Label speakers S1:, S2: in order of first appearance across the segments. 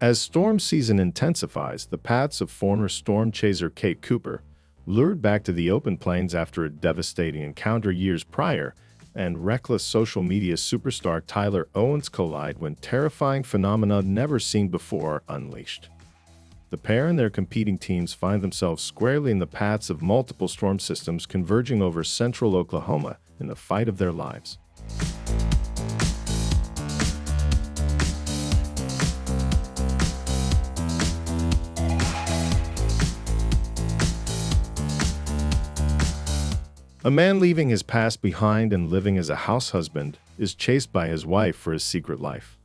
S1: As storm season intensifies, the paths of former storm chaser Kate Cooper, lured back to the open plains after a devastating encounter years prior, and reckless social media superstar Tyler Owens collide when terrifying phenomena never seen before are unleashed. The pair and their competing teams find themselves squarely in the paths of multiple storm systems converging over central Oklahoma in the fight of their lives. A man leaving his past behind and living as a house husband is chased by his wife for his secret life.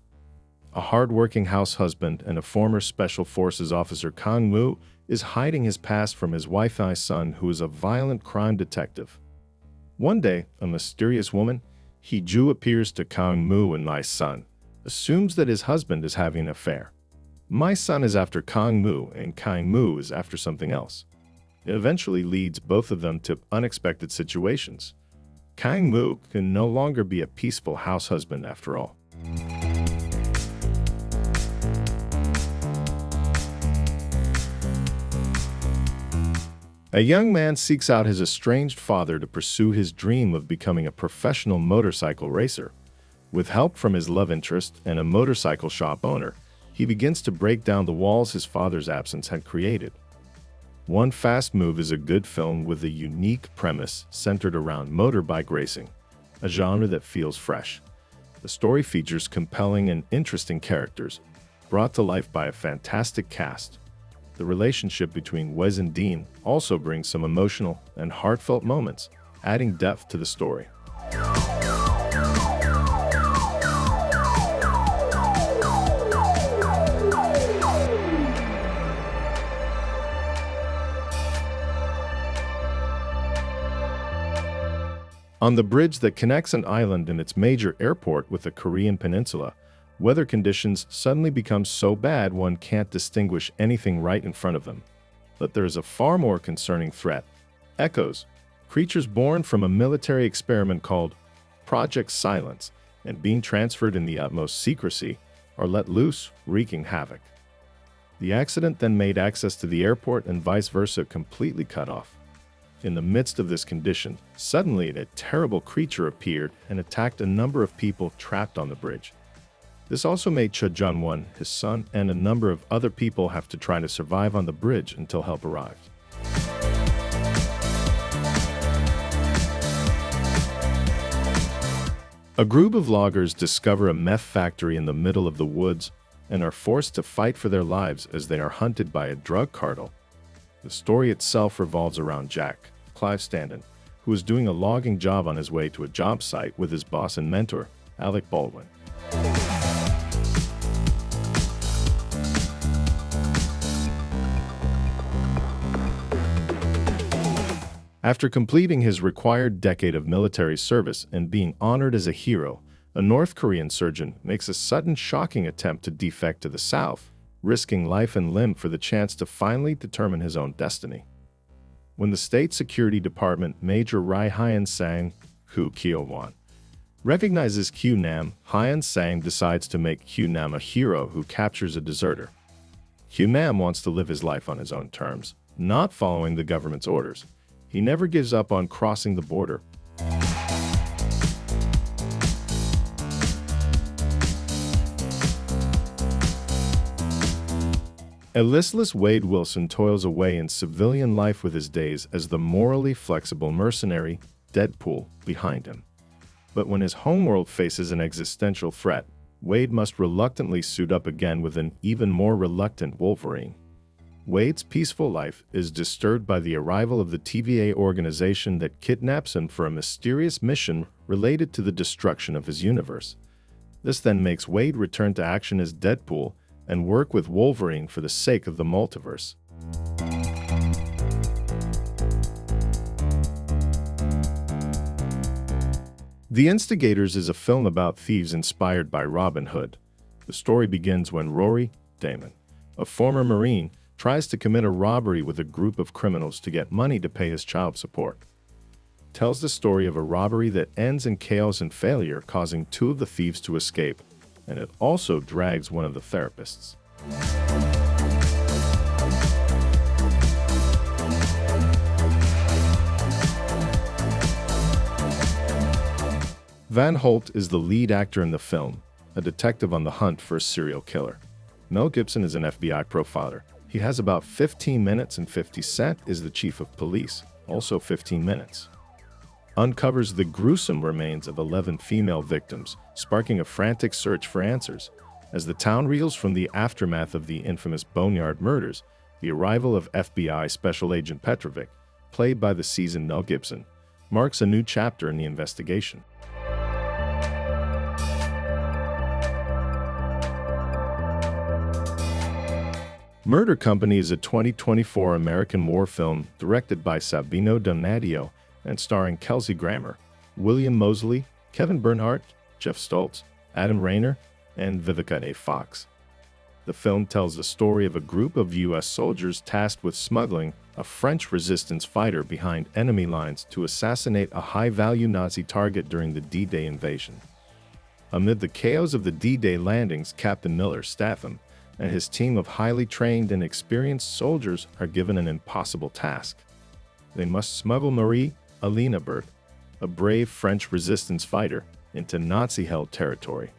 S1: A hard-working house husband and a former Special Forces officer, Kang Moo, is hiding his past from his wife and son, who is a violent crime detective. One day, a mysterious woman, Hee-ju, appears to Kang Moo and my son, assumes that his husband is having an affair. My son is after Kang Moo, and Kang Moo is after something else. It eventually leads both of them to unexpected situations. Kang Moo can no longer be a peaceful house husband after all. A young man seeks out his estranged father to pursue his dream of becoming a professional motorcycle racer. With help from his love interest and a motorcycle shop owner, he begins to break down the walls his father's absence had created. One Fast Move is a good film with a unique premise centered around motorbike racing, a genre that feels fresh. The story features compelling and interesting characters, brought to life by a fantastic cast. The relationship between Wes and Dean also brings some emotional and heartfelt moments, adding depth to the story. On the bridge that connects an island and its major airport with the Korean peninsula, weather conditions suddenly become so bad one can't distinguish anything right in front of them. But there is a far more concerning threat. Echoes, creatures born from a military experiment called Project Silence and being transferred in the utmost secrecy, are let loose, wreaking havoc. The accident then made access to the airport and vice versa completely cut off. In the midst of this condition, suddenly a terrible creature appeared and attacked a number of people trapped on the bridge. This also made Cha Jun-won, his son, and a number of other people have to try to survive on the bridge until help arrived. A group of loggers discover a meth factory in the middle of the woods and are forced to fight for their lives as they are hunted by a drug cartel. The story itself revolves around Jack, Clive Standen, who is doing a logging job on his way to a job site with his boss and mentor, Alec Baldwin. After completing his required decade of military service and being honored as a hero, a North Korean surgeon makes a sudden shocking attempt to defect to the South, risking life and limb for the chance to finally determine his own destiny. When the State Security Department Major Rai Hyun-sang, Koo Kyo-won, recognizes Q-Nam, Hyun-sang decides to make Q-Nam a hero who captures a deserter. Q-Nam wants to live his life on his own terms, not following the government's orders. He never gives up on crossing the border. A listless Wade Wilson toils away in civilian life with his days as the morally flexible mercenary, Deadpool, behind him. But when his homeworld faces an existential threat, Wade must reluctantly suit up again with an even more reluctant Wolverine. Wade's peaceful life is disturbed by the arrival of the TVA organization that kidnaps him for a mysterious mission related to the destruction of his universe. This then makes Wade return to action as Deadpool and work with Wolverine for the sake of the multiverse. The Instigators is a film about thieves inspired by Robin Hood. The story begins when Rory Damon, a former Marine, tries to commit a robbery with a group of criminals to get money to pay his child support. It tells the story of a robbery that ends in chaos and failure, causing two of the thieves to escape, and it also drags one of the therapists. Van Holt is the lead actor in the film, a detective on the hunt for a serial killer. Mel Gibson is an FBI profiler. He has about 15 minutes, and 50 Cent is the chief of police, also 15 minutes. Uncovers the gruesome remains of 11 female victims, sparking a frantic search for answers. As the town reels from the aftermath of the infamous Boneyard murders, the arrival of FBI Special Agent Petrovic, played by the seasoned Mel Gibson, marks a new chapter in the investigation. Murder Company is a 2024 American war film directed by Sabino Donadio and starring Kelsey Grammer, William Moseley, Kevin Bernhardt, Jeff Stoltz, Adam Rayner, and Vivica A. Fox. The film tells the story of a group of U.S. soldiers tasked with smuggling a French resistance fighter behind enemy lines to assassinate a high-value Nazi target during the D-Day invasion. Amid the chaos of the D-Day landings, Captain Miller Statham and his team of highly trained and experienced soldiers are given an impossible task. They must smuggle Marie Alina Bert, a brave French resistance fighter, into Nazi-held territory.